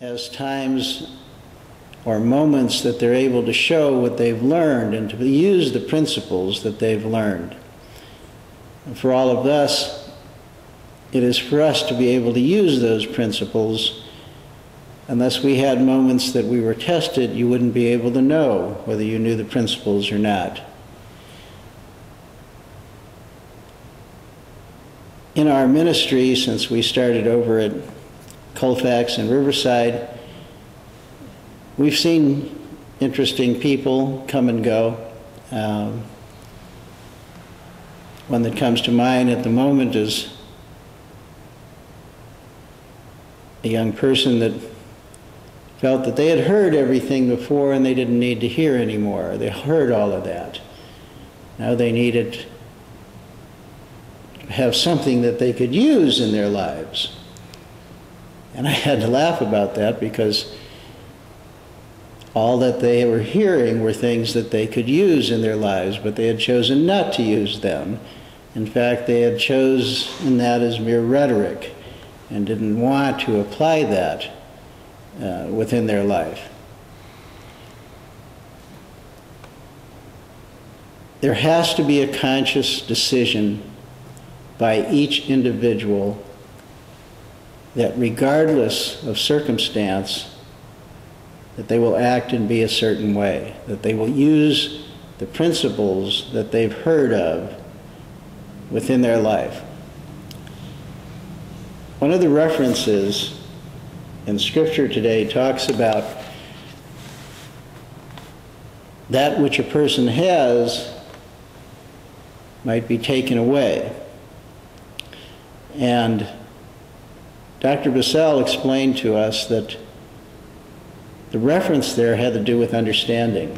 as times or moments that they're able to show what they've learned and to use the principles that they've learned. And for all of us, it is for us to be able to use those principles. Unless we had moments that we were tested, you wouldn't be able to know whether you knew the principles or not. In our ministry, since we started over at Colfax and Riverside, we've seen interesting people come and go. One that comes to mind at the moment is a young person that felt that they had heard everything before and they didn't need to hear anymore. They heard all of that. Now they needed to have something that they could use in their lives. And I had to laugh about that because all that they were hearing were things that they could use in their lives, but they had chosen not to use them. In fact, they had chosen that as mere rhetoric and didn't want to apply that within their life. There has to be a conscious decision by each individual that regardless of circumstance, that they will act and be a certain way, that they will use the principles that they've heard of within their life. One of the references in Scripture today talks about that which a person has might be taken away. And Dr. Bissell explained to us that the reference there had to do with understanding.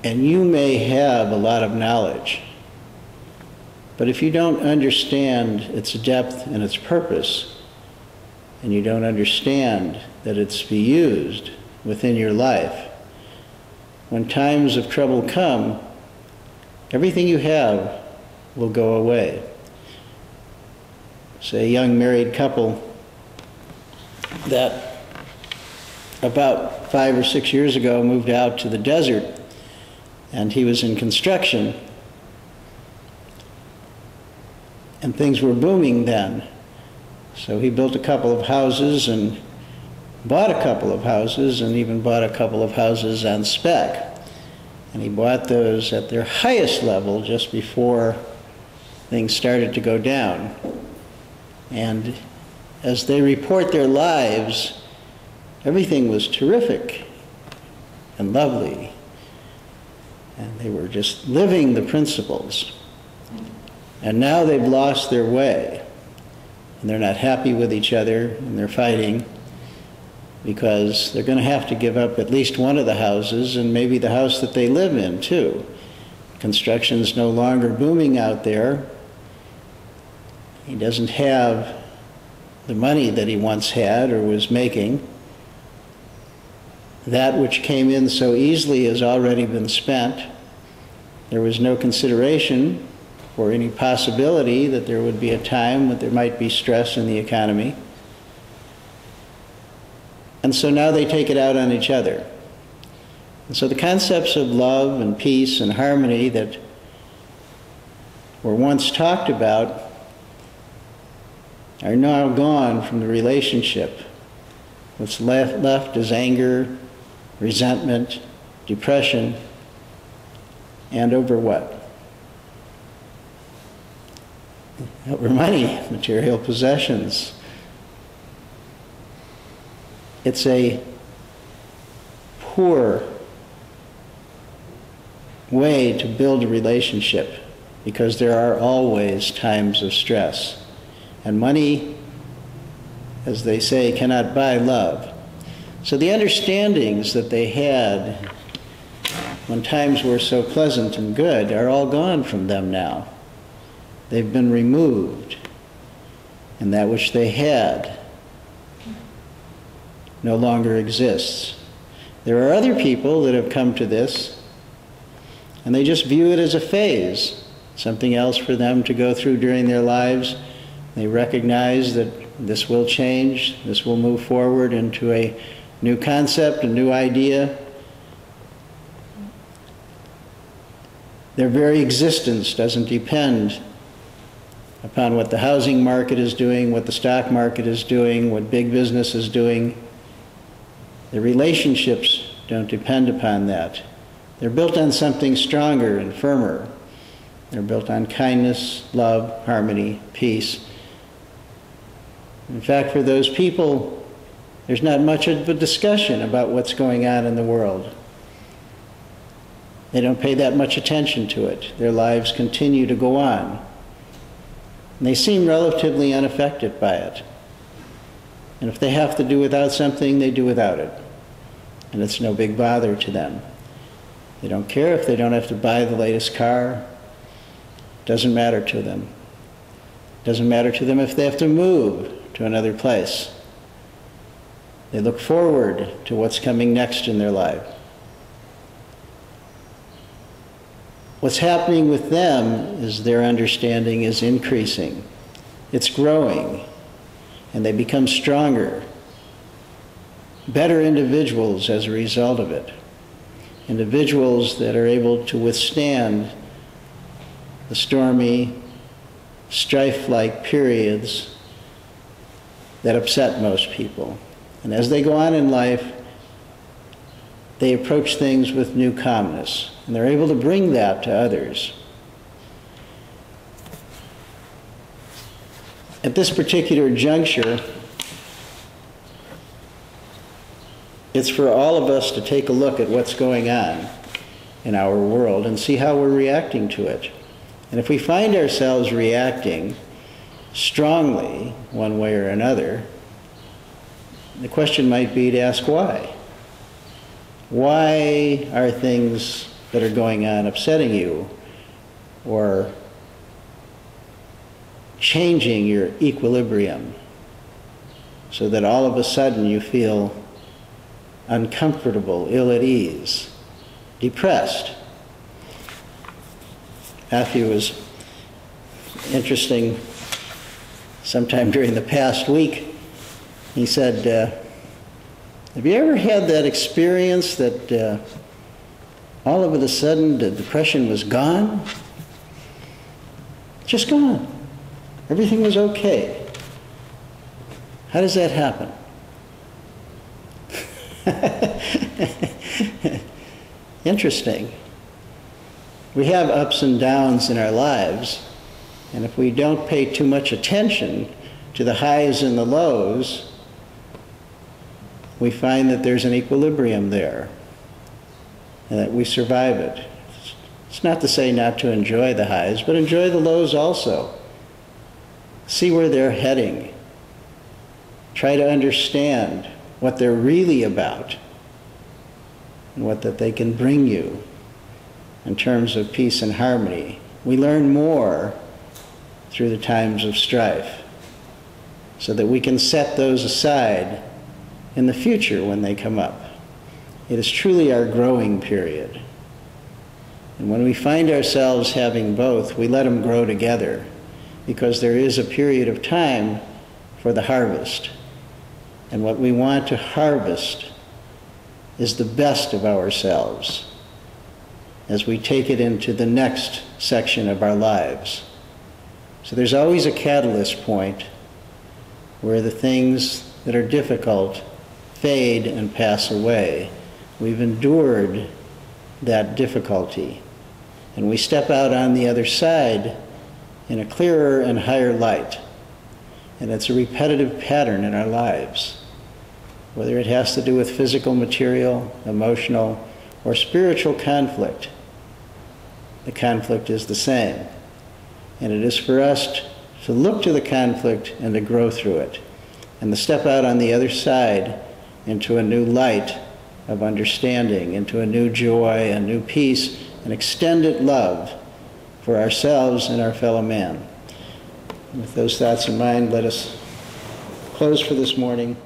And you may have a lot of knowledge, but if you don't understand its depth and its purpose, and you don't understand that it's to be used within your life, when times of trouble come, everything you have will go away. Say a young married couple that about 5 or 6 years ago moved out to the desert, and he was in construction, and things were booming then. So he built a couple of houses and bought a couple of houses and even bought a couple of houses on spec. And he bought those at their highest level just before things started to go down. And as they report their lives, everything was terrific and lovely. And they were just living the principles. And now they've lost their way. And they're not happy with each other, and they're fighting because they're going to have to give up at least one of the houses, and maybe the house that they live in too. Construction's no longer booming out there. He doesn't have the money that he once had or was making. That which came in so easily has already been spent. There was no consideration for any possibility that there would be a time when there might be stress in the economy. And so now they take it out on each other. And so the concepts of love and peace and harmony that were once talked about are now gone from the relationship. What's left is anger, resentment, depression, and over what? Over money, material possessions. It's a poor way to build a relationship because there are always times of stress. And money, as they say, cannot buy love. So the understandings that they had when times were so pleasant and good are all gone from them now. They've been removed, and that which they had no longer exists. There are other people that have come to this, and they just view it as a phase, something else for them to go through during their lives, They recognize that this will change, this will move forward into a new concept, a new idea. Their very existence doesn't depend upon what the housing market is doing, what the stock market is doing, what big business is doing. The relationships don't depend upon that. They're built on something stronger and firmer. They're built on kindness, love, harmony, peace. In fact, for those people, there's not much of a discussion about what's going on in the world. They don't pay that much attention to it. Their lives continue to go on. And they seem relatively unaffected by it. And if they have to do without something, they do without it. And it's no big bother to them. They don't care if they don't have to buy the latest car. It doesn't matter to them. It doesn't matter to them if they have to move to another place. They look forward to what's coming next in their life. What's happening with them is their understanding is increasing. It's growing, and they become stronger, better individuals as a result of it. Individuals that are able to withstand the stormy, strife-like periods that upset most people. And as they go on in life, they approach things with new calmness, and they're able to bring that to others. At this particular juncture, it's for all of us to take a look at what's going on in our world and see how we're reacting to it. And if we find ourselves reacting strongly one way or another, the question might be to ask why. Why are things that are going on upsetting you or changing your equilibrium so that all of a sudden you feel uncomfortable, ill at ease, depressed? Matthew was interesting sometime during the past week. He said, have you ever had that experience that all of a sudden the depression was gone? Just gone. Everything was okay. How does that happen? Interesting. We have ups and downs in our lives, and if we don't pay too much attention to the highs and the lows, we find that there's an equilibrium there, and that we survive it. It's not to say not to enjoy the highs, but enjoy the lows also. See where they're heading. Try to understand what they're really about and what that they can bring you in terms of peace and harmony. We learn more through the times of strife so that we can set those aside in the future when they come up. It is truly our growing period. And when we find ourselves having both, we let them grow together, because there is a period of time for the harvest. And what we want to harvest is the best of ourselves as we take it into the next section of our lives. So there's always a catalyst point where the things that are difficult fade and pass away. We've endured that difficulty, and we step out on the other side in a clearer and higher light. And it's a repetitive pattern in our lives. Whether it has to do with physical, material, emotional, or spiritual conflict, the conflict is the same. And it is for us to look to the conflict and to grow through it, and to step out on the other side into a new light of understanding, into a new joy, a new peace, and extended love for ourselves and our fellow man. With those thoughts in mind, let us close for this morning.